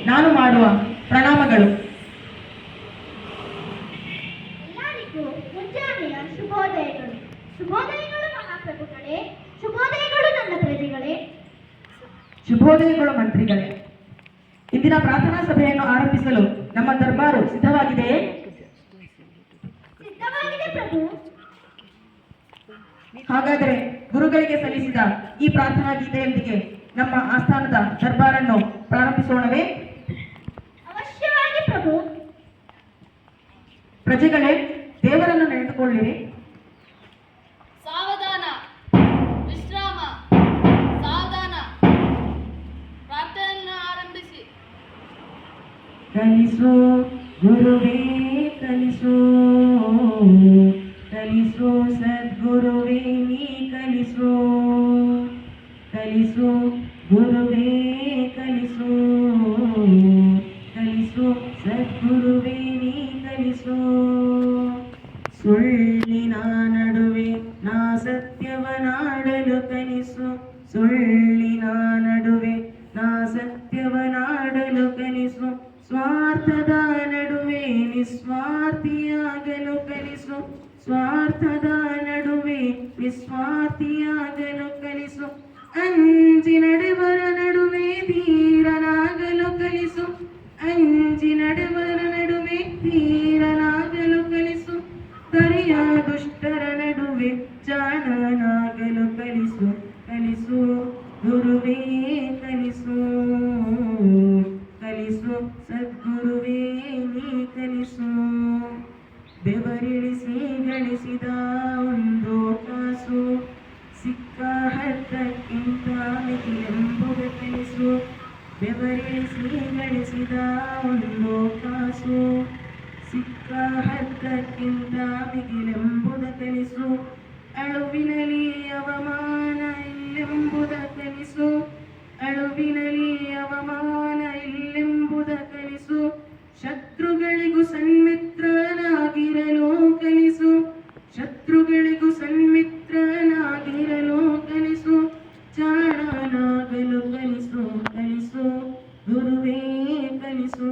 ನಾನು ಮಾಡುವ ಪ್ರಣಾಮಗಳು. ಎಲ್ಲರಿಗೂ ಮುಂಜಾನೆಯ ಶುಭೋದಯಗಳು. ಶುಭೋದಯಗಳು ಮಹಾಪ್ರಭುಗಳೇ, ಶುಭೋದಯಗಳು ನನ್ನ ಪ್ರಜೆಗಳೇ, ಶುಭೋದಯಗಳು ಮಂತ್ರಿಗಳೇ. ಇಂದಿನ ಪ್ರಾರ್ಥನಾ ಸಭೆಯನ್ನು ಆರಂಭಿಸಲು ನಮ್ಮ ದರ್ಬಾರು ಸಿದ್ಧವಾಗಿದೆಯೇ? ಸಿದ್ಧವಾಗಿದೆ ಪ್ರಭು. ಹಾಗಾದರೆ ಗುರುಗಳಿಗೆ ಸಲ್ಲಿಸಿದ ಈ ಪ್ರಾರ್ಥನಾ ಗೀತೆಯೊಂದಿಗೆ ನಮ್ಮ ಆಸ್ಥಾನದ ದರ್ಬಾರನ್ನು ಪ್ರಾರಂಭಿಸೋಣವೇ? ಅವಶ್ಯವಾಗಿ ಪ್ರಭು. ಪ್ರಜೆಗಳೇ, ದೇವರನ್ನು ನೆನೆದುಕೊಳ್ಳಿರಿ. ಸಾವಧಾನ, ವಿಶ್ರಾಮ, ಸಾವಧಾನ. ಪ್ರಾರ್ಥನೆಯನ್ನು ಆರಂಭಿಸಿ. ಕಲಿಸು ಗುರುವೇ ಕಲಿಸು, ಕಲಿಸು ಸದ್ಗುರುವೇ ನೀ ಕಲಿಸು, ಕಲಿಸು ಗುರುವೇ ಕಲಿಸು, ಕಲಿಸು ಸದ್ಗುರುವೇ ನೀ ಕಲಿಸು. ಸುಳ್ಳಿನ ನಡುವೆ ನಾ ಸತ್ಯವನಾಡಲು ಕಲಿಸು, ಸುಳ್ಳಿನ ನಡುವೆ ನಾ ಸತ್ಯವನಾಡಲು ಕಲಿಸು. ಸ್ವಾರ್ಥದ ನಡುವೆ ನಿಸ್ವಾರ್ಥಿಯಾಗಲು ಕಲಿಸು, ಸ್ವಾರ್ಥದ ನಡುವೆ ನಿಸ್ವಾರ್ಥಿಯಾಗಲು ಕಲಿಸು. ಅಂಜಿ ನಡೆವರ ನಡುವೆ ಧೀರನಾಗಲು ಕಲಿಸು, ಅಂಜಿ ನಡೆವರ ನಡುವೆ ಧೀರನಾಗಲು ಕಲಿಸು. ಕರಿಯ ದುಷ್ಟರ ನಡುವೆ ಜಾಣನಾಗಲು ಕಲಿಸು, ಕಲಿಸು ಗುರುವೇ ಕಲಿಸು, ಕಲಿಸು ಸದ್ಗುರುವೇ ನೀ ಕಲಿಸು. ಬೆವರಿಳಿಸಿ ಗಳಿಸಿದ ಒಂದು ಕಾಸು ಸಿಕ್ಕ ಹತ್ತಕ್ಕಿಂತ ಮಿಗಿಲೆಂಬುದ ಕಲಿಸು, ಬೆವರಿಳಿಸಿ ಗಳಿಸಿದ ಒಂದು ಕಾಸು ಸಿಕ್ಕ ಹತ್ತಕ್ಕಿಂತ ಮಿಗಿಲೆಂಬುದ ಕಲಿಸು. ಅಳುವಿನಲಿ ಅವಮಾನ ಇಲ್ಲೆಂಬುದ ಕಲಿಸು, ಅಳುವಿನಲಿ ಅವಮಾನ ಇಲ್ಲೆಂಬುದ ಕಲಿಸು. ಶತ್ರುಗಳಿಗೂ ಸನ್ಮಿತ್ರನಾಗಿರಲು ಕಲಿಸು, ಶತ್ರುಗಳಿಗೂ ಸನ್ಮಿತ್ರನಾಗಿರಲು ಕಲಿಸು. ಜಾಣನಾಗಲು ಕಲಿಸು, ಕಲಿಸು ಗುರುವೇ ಕಲಿಸು,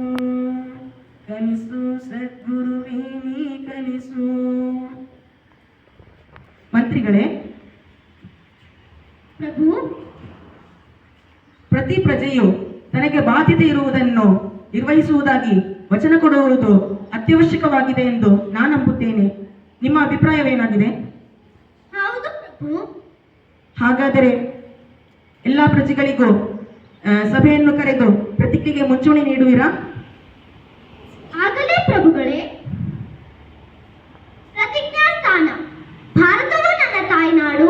ಕಲಿಸು ಸದ್ಗುರುವೇ ನೀ ಕಲಿಸು. ಮಂತ್ರಿಗಳೇ, ಪ್ರಭು, ಪ್ರತಿ ಪ್ರಜೆಯು ತನಗೆ ಬಾಧ್ಯತೆ ಇರುವುದನ್ನು ನಿರ್ವಹಿಸುವುದಾಗಿ ವಚನ ಕೊಡುವುದು ಅತ್ಯವಶ್ಯಕವಾಗಿದೆ ಎಂದು ನಾನು ನಂಬುತ್ತೇನೆ. ನಿಮ್ಮ ಅಭಿಪ್ರಾಯವೇನಾಗಿದೆ? ಹೌದು ಪ್ರಭು. ಹಾಗಾದರೆ ಎಲ್ಲ ಪ್ರಜೆಗಳಿಗೂ ಸಭೆಯನ್ನು ಕರೆದು ಪ್ರತಿಜ್ಞೆಗೆ ಮುಂಚೂಣಿ ನೀಡುವಿರಾ? ಆಗಲೇ ಪ್ರಭುಗಳೇ. ಪ್ರತಿಜ್ಞಾ ಸ್ಥಾನ. ಭಾರತವು ನನ್ನ ತಾಯ್ನಾಡು,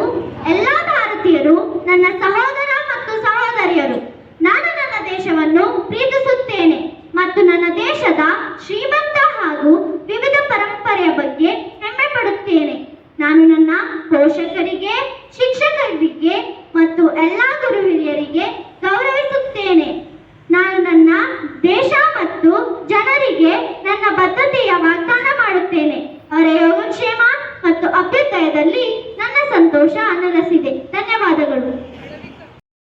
ಎಲ್ಲ ಭಾರತೀಯರು ನನ್ನ ಸಹೋದರ ಮತ್ತು ಸಹೋದರಿಯರು. ನಾನು ನನ್ನ ದೇಶವನ್ನು ಪ್ರೀತಿಸುತ್ತೇನೆ ಮತ್ತು ನನ್ನ ದೇಶದ ಶ್ರೀಮಂತ ಹಾಗೂ ವಿವಿಧ ಪರಂಪರೆಯ ಬಗ್ಗೆ ಹೆಮ್ಮೆ ಪಡುತ್ತೇನೆ. ನಾನು ನನ್ನ ಪೋಷಕರಿಗೆ, ಶಿಕ್ಷಕರಿಗೆ ಮತ್ತು ಎಲ್ಲ ಗುರು ಹಿರಿಯರಿಗೆ ಗೌರವಿಸುತ್ತೇನೆ. ನಾನು ನನ್ನ ದೇಶ ಮತ್ತು ಜನರಿಗೆ ನನ್ನ ಬದ್ಧತೆ ಯಾವಾಗ